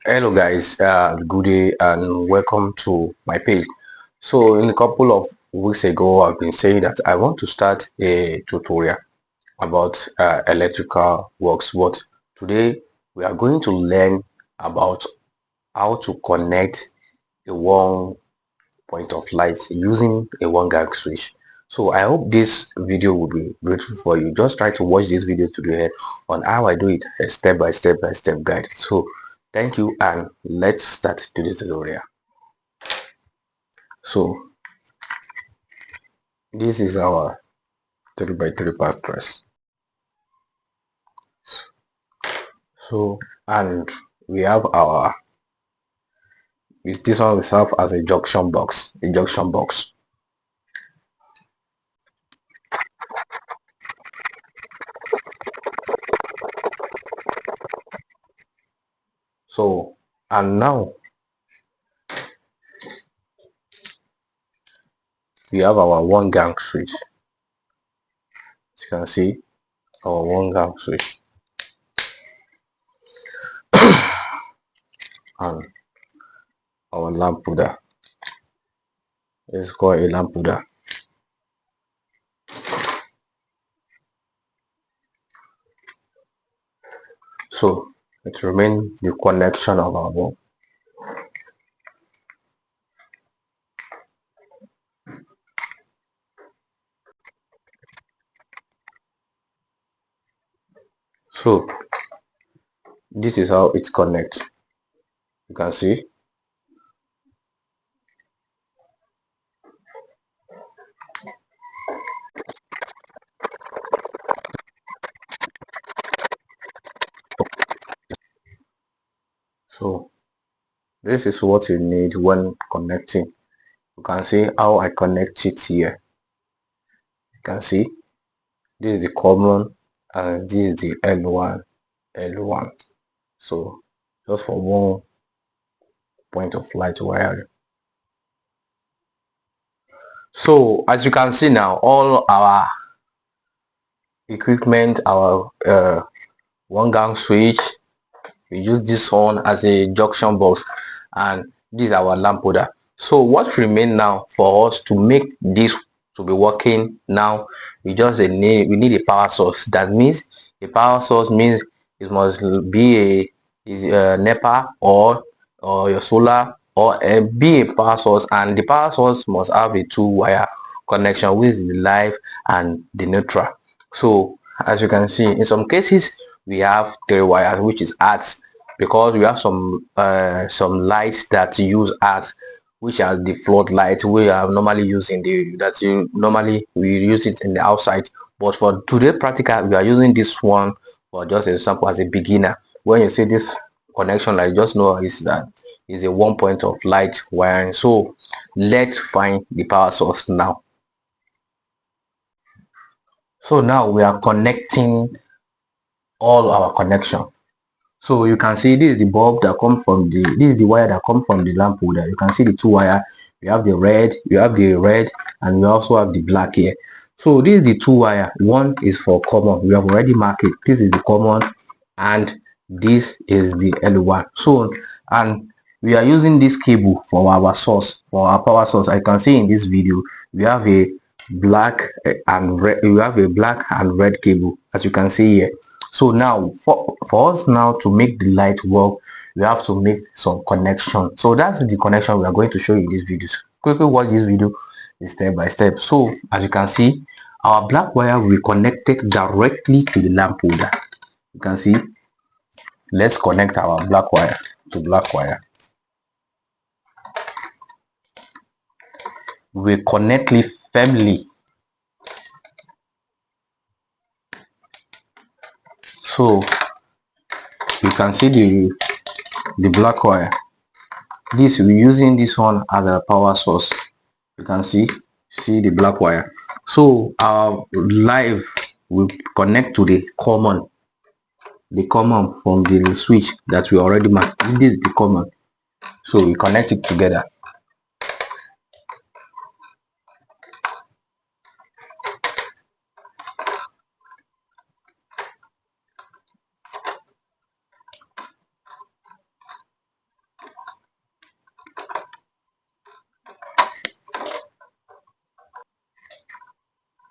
Hello guys, good day and welcome to my page. So in a couple of weeks ago I've been saying that I want to start a tutorial about electrical works, but today we are going to learn about how to connect a one point of light using a one gang switch. So I hope this video will be grateful for you. Just try to watch this video to the end on how I do it, a step by step guide. So thank you and let's start today's tutorial. So this is our 3x3 path press. So and we have our this one will serve as a junction box. So and now we have our one gang switch. As you can see our one gang switch and our lamp holder. Let's call a lamp holder. So it remains the connection of our bulb. So this is how it connects. You can see. So this is what you need when connecting. You can see how I connect it here. You can see this is the common and this is the L1. So just for one point of light wiring. So as you can see now, all our equipment, our one gang switch, we use this one as a junction box, and this is our lamp holder. So what remains now for us to make this to be working now, we need a power source. That means a power source means it must be a NEPA or your solar or be a power source, and the power source must have a two-wire connection with the live and the neutral. So as you can see, in some cases we have three wires, which is arts, because we have some lights that use arts, which are the floodlight we are normally using we use it in the outside. But for today practical, we are using this one for just example as a beginner. When you see this connection, like, just know is that is a one point of light wiring. So let's find the power source now. So now we are connecting all our connection. So you can see this is the bulb that comes from this is the wire that comes from the lamp holder. You can see the two wire. You have the red, and we also have the black here. So this is the two wire. One is for common. We have already marked it. This is the common, and this is the L1. So and we are using this cable for our source, for our power source. I can see in this video we have a black and red. We have a black and red cable, as you can see here. So now for us now to make the light work, we have to make some connection. So that's the connection we are going to show you in this video. Quickly watch this video step by step. So as you can see, our black wire will be connected directly to the lamp holder. You can see. Let's connect our black wire to black wire. We connect it firmly. So you can see the black wire. This we're using this one as a power source. You can see the black wire. So our live will connect to the common from the switch that we already marked. This is the common. So we connect it together.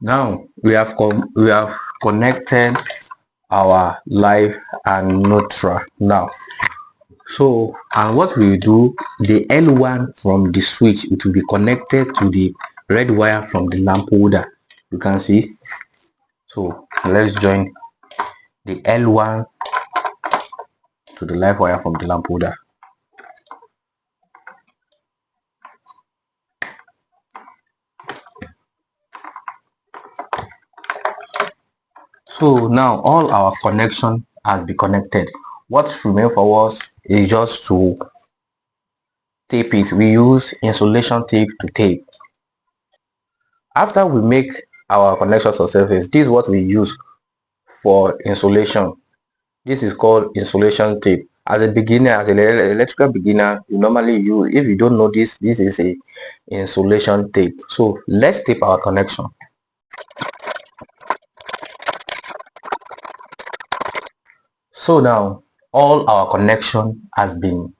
Now we have connected our live and neutral now. So, and what we do, the L1 from the switch, it will be connected to the red wire from the lamp holder. You can see. So let's join the L1 to the live wire from the lamp holder. So now all our connection has been connected. What remains for us is just to tape it. We use insulation tape to tape. After we make our connection successful, this is what we use for insulation. This is called insulation tape. As a beginner, as an electrical beginner, you normally use, if you don't know this, this is a insulation tape. So let's tape our connection. So now all our connection has been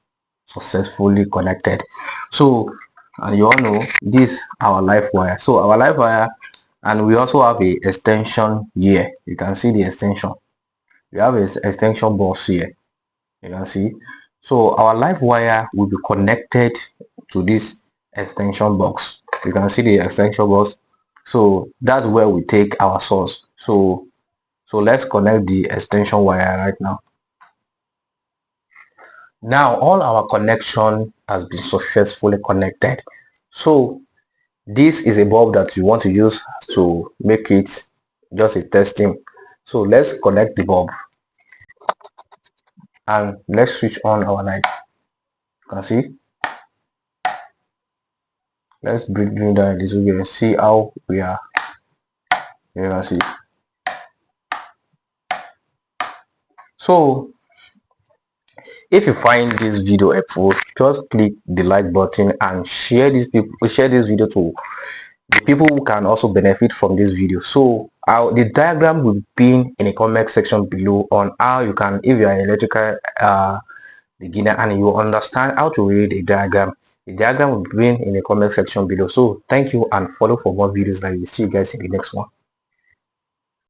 successfully connected. So, and you all know this our live wire. So our live wire, and we also have a extension here. You can see the extension. We have a extension box here. You can see. So our live wire will be connected to this extension box. You can see the extension box. So that's where we take our source. So let's connect the extension wire right now. Now all our connection has been successfully connected. So this is a bulb that you want to use to make it just a testing. So let's connect the bulb and let's switch on our light. You can see. Let's bring down this little and see how we are. You can see. So if you find this video helpful, just click the like button and share this video to the people who can also benefit from this video. So the diagram will be in a comment section below on how you can, if you are an electrical beginner and you understand how to read a diagram, the diagram will be in the comment section below. So thank you and follow for more videos like this. See you guys in the next one.